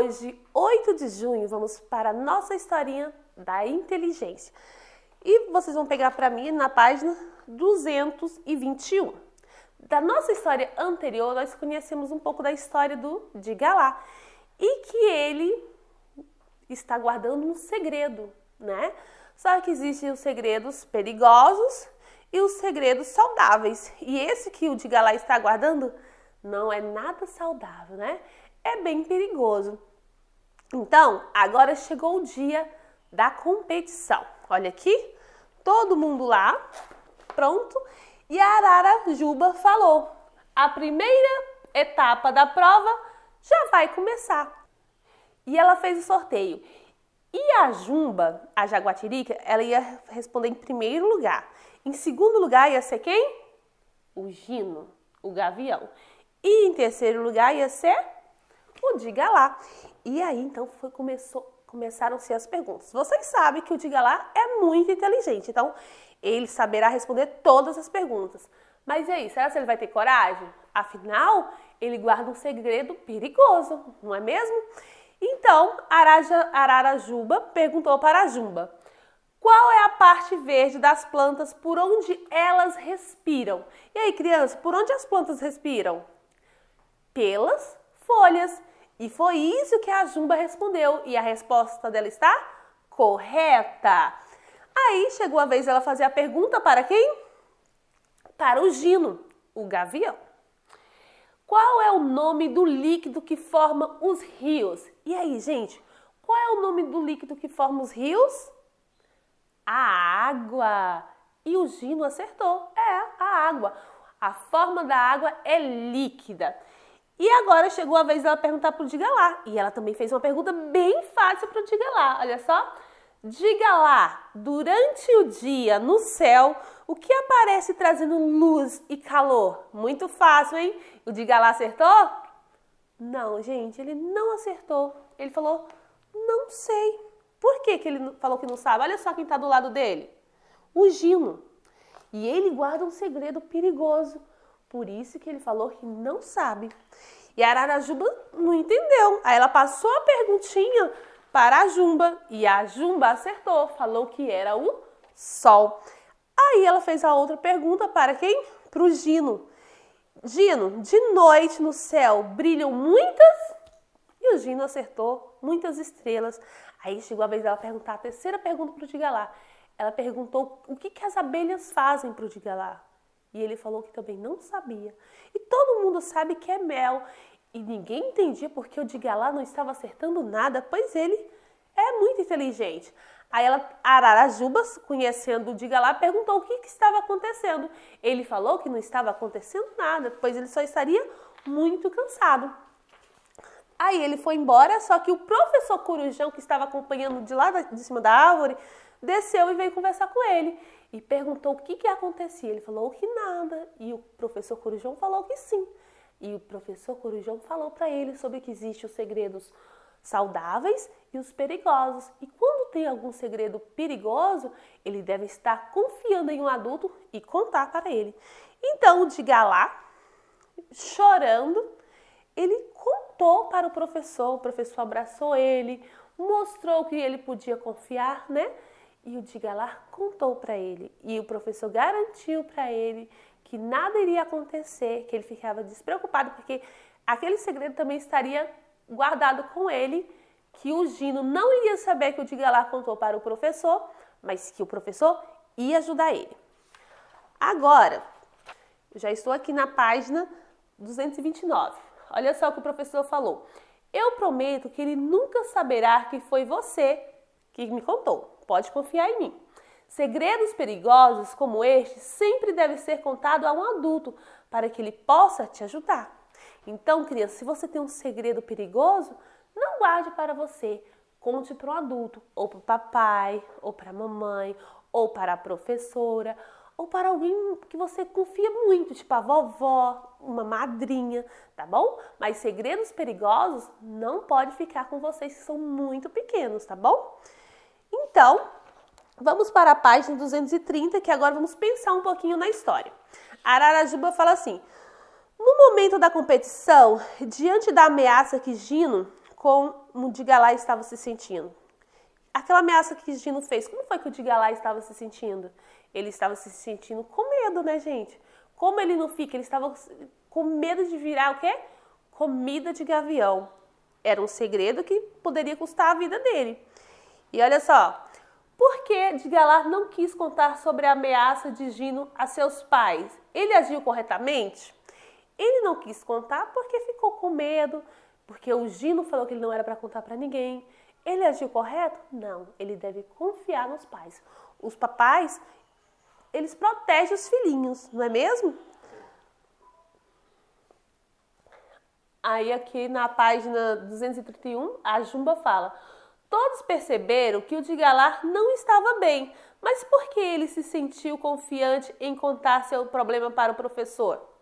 Hoje, 8 de junho, vamos para a nossa historinha da inteligência. E vocês vão pegar para mim na página 221. Da nossa história anterior, nós conhecemos um pouco da história do Diga Lá. E que ele está guardando um segredo, né? Só que existem os segredos perigosos e os segredos saudáveis. E esse que o Diga Lá está guardando não é nada saudável, né? É bem perigoso. Então, agora chegou o dia da competição. Olha aqui, todo mundo lá, pronto. E a Arara Juba falou: a primeira etapa da prova já vai começar. E ela fez o sorteio. E a Jumba, a Jaguatirica, ela ia responder em primeiro lugar. Em segundo lugar ia ser quem? O Gino, o Gavião. E em terceiro lugar ia ser o Diga Lá. E aí então começaram-se as perguntas. Vocês sabem que o Diga Lá é muito inteligente, então ele saberá responder todas as perguntas. Mas e aí, será que ele vai ter coragem? Afinal, ele guarda um segredo perigoso, não é mesmo? Então, Arara Juba perguntou para a Jumba: qual é a parte verde das plantas por onde elas respiram? E aí, criança, por onde as plantas respiram? Pelas folhas. E foi isso que a Jumba respondeu. E a resposta dela está correta. Aí chegou a vez dela fazer a pergunta para quem? Para o Gino, o Gavião. Qual é o nome do líquido que forma os rios? E aí, gente, qual é o nome do líquido que forma os rios? A água. E o Gino acertou. É, a água. A forma da água é líquida. E agora chegou a vez dela perguntar para o Diga Lá. E ela também fez uma pergunta bem fácil para o Diga Lá. Olha só. Diga lá, durante o dia no céu, o que aparece trazendo luz e calor? Muito fácil, hein? O Diga Lá acertou? Não, gente, ele não acertou. Ele falou, não sei. Por que ele falou que não sabe? Olha só quem está do lado dele. O Gino. E ele guarda um segredo perigoso. Por isso que ele falou que não sabe. E a Arara Juba não entendeu. Aí ela passou a perguntinha para a Jumba. E a Jumba acertou. Falou que era o Sol. Aí ela fez a outra pergunta para quem? Para o Gino. Gino, de noite no céu brilham muitas? E o Gino acertou, muitas estrelas. Aí chegou a vez dela perguntar a terceira pergunta para o Diga Lá. Ela perguntou o que as abelhas fazem para o Diga Lá. E ele falou que também não sabia. E todo mundo sabe que é mel. E ninguém entendia porque o Diga Lá não estava acertando nada, pois ele é muito inteligente. Aí a Arara Juba, conhecendo o Diga Lá, perguntou o que estava acontecendo. Ele falou que não estava acontecendo nada, pois ele só estaria muito cansado. Aí ele foi embora, só que o professor Corujão, que estava acompanhando de lá de cima da árvore, desceu e veio conversar com ele. E perguntou o que acontecia. Ele falou que nada. E o professor Corujão falou que sim. E o professor Corujão falou para ele sobre que existem os segredos saudáveis e os perigosos. E quando tem algum segredo perigoso, ele deve estar confiando em um adulto e contar para ele. Então, o Diga Lá, chorando, ele contou para o professor abraçou ele, mostrou que ele podia confiar, né? E o Diga Lá contou para ele. E o professor garantiu para ele que nada iria acontecer, que ele ficava despreocupado, porque aquele segredo também estaria guardado com ele, que o Gino não iria saber que o Diga Lá contou para o professor, mas que o professor ia ajudar ele. Agora, eu já estou aqui na página 229. Olha só o que o professor falou. Eu prometo que ele nunca saberá que foi você que me contou. Pode confiar em mim. Segredos perigosos como este sempre devem ser contados a um adulto para que ele possa te ajudar. Então, criança, se você tem um segredo perigoso, não guarde para você. Conte para um adulto, ou para o papai, ou para a mamãe, ou para a professora, ou para alguém que você confia muito, tipo a vovó, uma madrinha, tá bom? Mas segredos perigosos não pode ficar com vocês que são muito pequenos, tá bom? Então, vamos para a página 230, que agora vamos pensar um pouquinho na história. A Arara Juba fala assim: no momento da competição, diante da ameaça que Gino como o Digalá estava se sentindo? Aquela ameaça que Gino fez, como foi que o Digalá estava se sentindo? Ele estava se sentindo com medo, né, gente? Como ele não fica? Ele estava com medo de virar o quê? Comida de gavião. Era um segredo que poderia custar a vida dele. E olha só, por que Digalá não quis contar sobre a ameaça de Gino a seus pais? Ele agiu corretamente? Ele não quis contar porque ficou com medo, porque o Gino falou que ele não era para contar para ninguém. Ele agiu correto? Não, ele deve confiar nos pais. Os papais, eles protegem os filhinhos, não é mesmo? Aí aqui na página 231, a Jumba fala: todos perceberam que o Digalá não estava bem, mas por que ele se sentiu confiante em contar seu problema para o professor?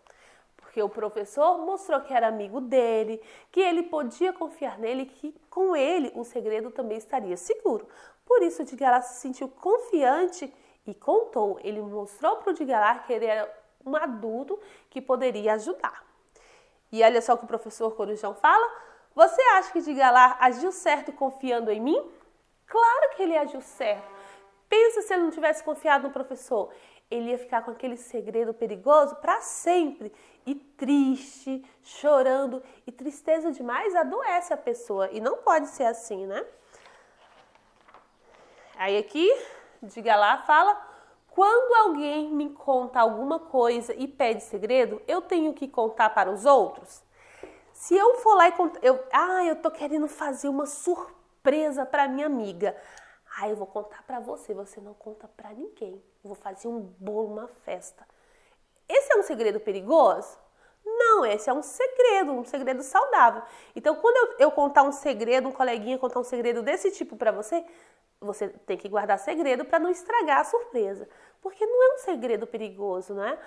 Porque o professor mostrou que era amigo dele, que ele podia confiar nele, que com ele o segredo também estaria seguro. Por isso o Digalá se sentiu confiante e contou. Ele mostrou para o Digalá que ele era um adulto que poderia ajudar. E olha só o que o professor Corujão fala. Você acha que Digalá agiu certo confiando em mim? Claro que ele agiu certo. Pensa se ele não tivesse confiado no professor. Ele ia ficar com aquele segredo perigoso para sempre. E triste, chorando. E tristeza demais adoece a pessoa. E não pode ser assim, né? Aí aqui, Digalá fala: quando alguém me conta alguma coisa e pede segredo, eu tenho que contar para os outros? Se eu for lá e contar, eu tô querendo fazer uma surpresa para minha amiga. Eu vou contar para você, você não conta para ninguém. Eu vou fazer um bolo, uma festa. Esse é um segredo perigoso? Não, esse é um segredo saudável. Então, quando eu contar um segredo, um coleguinha contar um segredo desse tipo para você, você tem que guardar segredo para não estragar a surpresa. Porque não é um segredo perigoso, não é?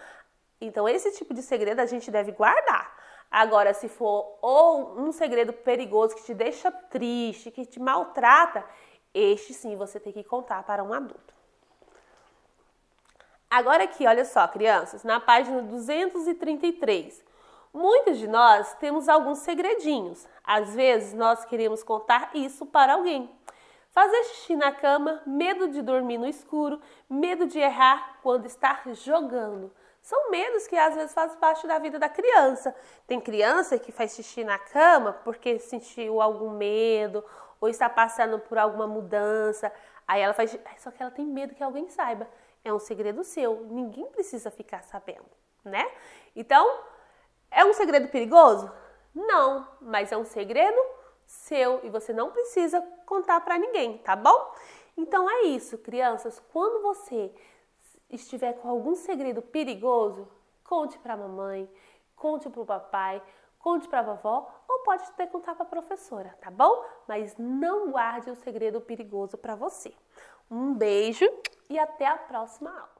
Então, esse tipo de segredo a gente deve guardar. Agora, se for ou um segredo perigoso que te deixa triste, que te maltrata, este sim você tem que contar para um adulto. Agora aqui, olha só, crianças, na página 233. Muitos de nós temos alguns segredinhos. Às vezes nós queremos contar isso para alguém. Fazer xixi na cama, medo de dormir no escuro, medo de errar quando está jogando. São medos que às vezes fazem parte da vida da criança. Tem criança que faz xixi na cama porque sentiu algum medo ou está passando por alguma mudança. Aí ela faz, só que ela tem medo que alguém saiba. É um segredo seu, ninguém precisa ficar sabendo, né? Então, é um segredo perigoso? Não, mas é um segredo seu e você não precisa contar para ninguém, tá bom? Então é isso, crianças. Quando você estiver com algum segredo perigoso, conte para a mamãe, conte para o papai, conte para a vovó ou pode até contar para a professora, tá bom? Mas não guarde o segredo perigoso para você. Um beijo e até a próxima aula.